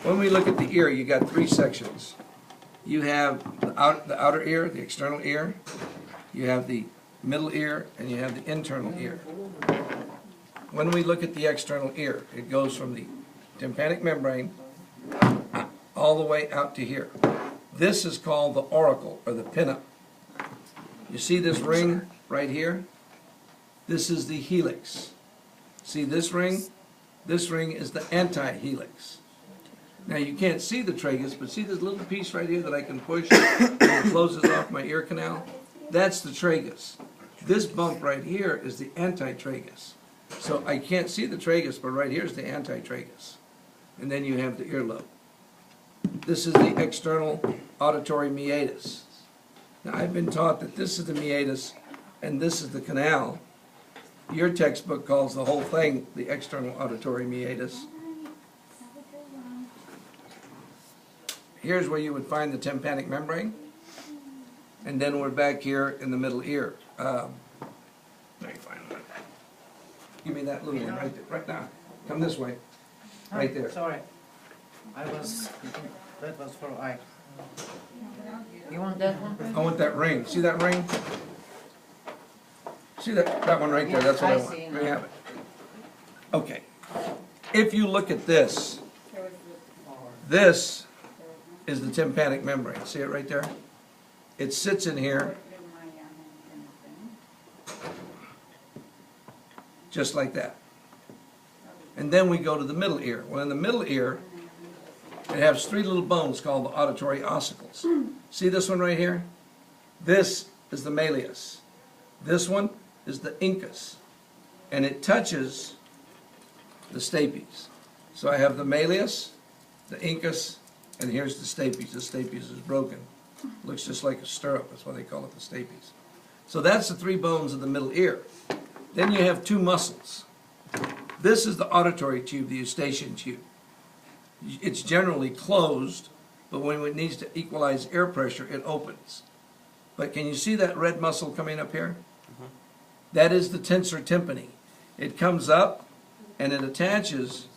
When we look at the ear, you got three sections. You have the outer ear, the external ear. You have the middle ear, and you have the internal ear. When we look at the external ear, it goes from the tympanic membrane all the way out to here. This is called the auricle, or the pinna. You see this ring right here? This is the helix. See this ring? This ring is the anti-helix. Now you can't see the tragus, but see this little piece right here that I can push and it closes off my ear canal? That's the tragus. This bump right here is the antitragus. So I can't see the tragus, but right here is the antitragus. And then you have the earlobe. This is the external auditory meatus. Now I've been taught that this is the meatus and this is the canal. Your textbook calls the whole thing the external auditory meatus. Here's where you would find the tympanic membrane. And then we're back here in the middle ear. Let me find one. Give me that little one right there, right now. Come this way, right there. Sorry, that was for eye. You want that one? I want that ring. See that ring? See that one right there? That's what I want. There you have it. Okay. If you look at this, this is the tympanic membrane. See it right there? It sits in here just like that. And then we go to the middle ear. Well, in the middle ear, it has three little bones called the auditory ossicles. See this one right here? This is the malleus. This one is the incus. And it touches the stapes. So I have the malleus, the incus, and here's the stapes. The stapes is broken. Looks just like a stirrup. That's why they call it the stapes. So that's the three bones of the middle ear. Then you have two muscles. This is the auditory tube, the eustachian tube. It's generally closed, but when it needs to equalize air pressure, it opens. But can you see that red muscle coming up here? That is the tensor tympani. It comes up and it attaches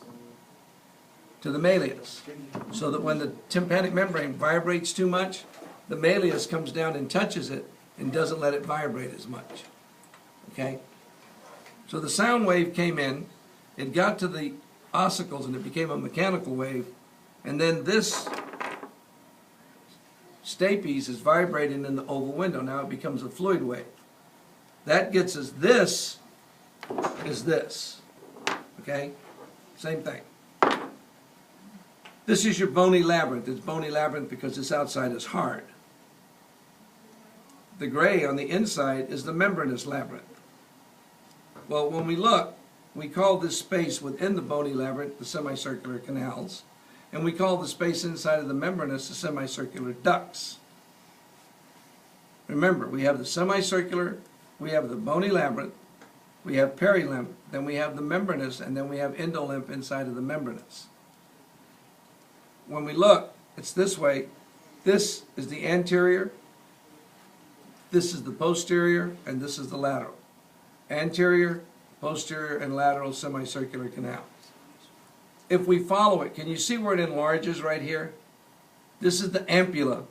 to the malleus, so that when the tympanic membrane vibrates too much, the malleus comes down and touches it and doesn't let it vibrate as much. Okay? So the sound wave came in, it got to the ossicles and it became a mechanical wave, and then this stapes is vibrating in the oval window. Now it becomes a fluid wave. That gets us this is this. Okay? Same thing. This is your bony labyrinth. It's bony labyrinth because this outside is hard. The gray on the inside is the membranous labyrinth. Well, when we look, we call this space within the bony labyrinth the semicircular canals, and we call the space inside of the membranous the semicircular ducts. Remember, we have the semicircular, we have the bony labyrinth, we have perilymph, then we have the membranous, and then we have endolymph inside of the membranous. When we look, it's this way. This is the anterior, this is the posterior, and this is the lateral. Anterior, posterior, and lateral semicircular canals. If we follow it, can you see where it enlarges right here? This is the ampulla.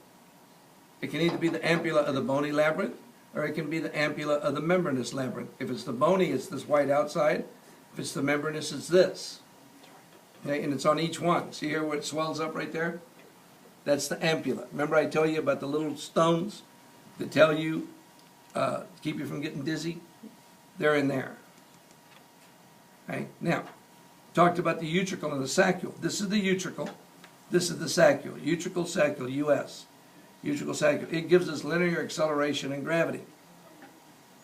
It can either be the ampulla of the bony labyrinth, or it can be the ampulla of the membranous labyrinth. If it's the bony, it's this white outside. If it's the membranous, it's this. Okay, and it's on each one. See here where it swells up right there? That's the ampulla. Remember I told you about the little stones that tell you, keep you from getting dizzy? They're in there. Okay, now, talked about the utricle and the saccule. This is the utricle. This is the saccule. Utricle, saccule, US. Utricle, saccule. It gives us linear acceleration and gravity.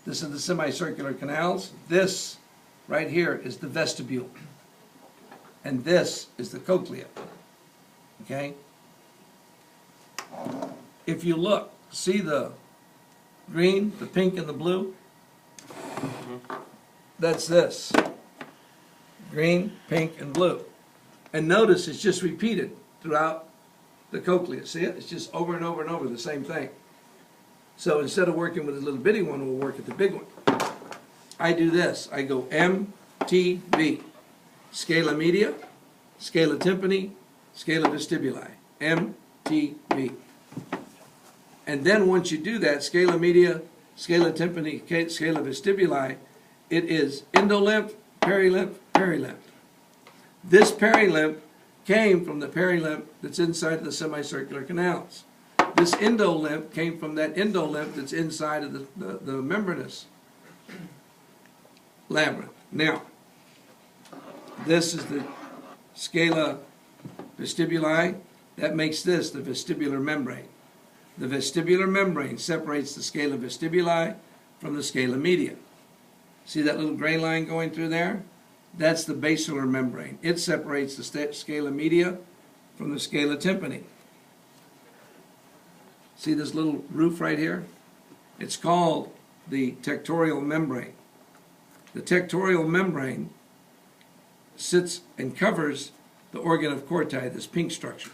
This is the semicircular canals. This right here is the vestibule. And this is the cochlea. Okay? If you look, see the green, the pink, and the blue? That's this. Green, pink, and blue. And notice it's just repeated throughout the cochlea. See it? It's just over and over and over the same thing. So instead of working with a little bitty one, we'll work at the big one. I do this. I go M, T, V. Scala media, scala tympani, scala vestibuli, MTV. And then once you do that, scala media, scala tympani, scala vestibuli, it is endolymph, perilymph, perilymph. This perilymph came from the perilymph that's inside the semicircular canals. This endolymph came from that endolymph that's inside of the membranous labyrinth. Now, this is the scala vestibuli. That makes this the vestibular membrane. The vestibular membrane separates the scala vestibuli from the scala media. See that little gray line going through there? That's the basilar membrane. It separates the scala media from the scala tympani. See this little roof right here? It's called the tectorial membrane. The tectorial membrane sits and covers the organ of Corti, this pink structure.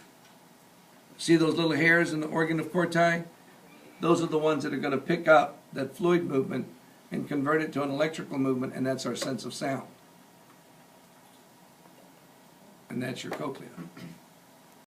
See those little hairs in the organ of Corti? Those are the ones that are going to pick up that fluid movement and convert it to an electrical movement, and that's our sense of sound. And that's your cochlea.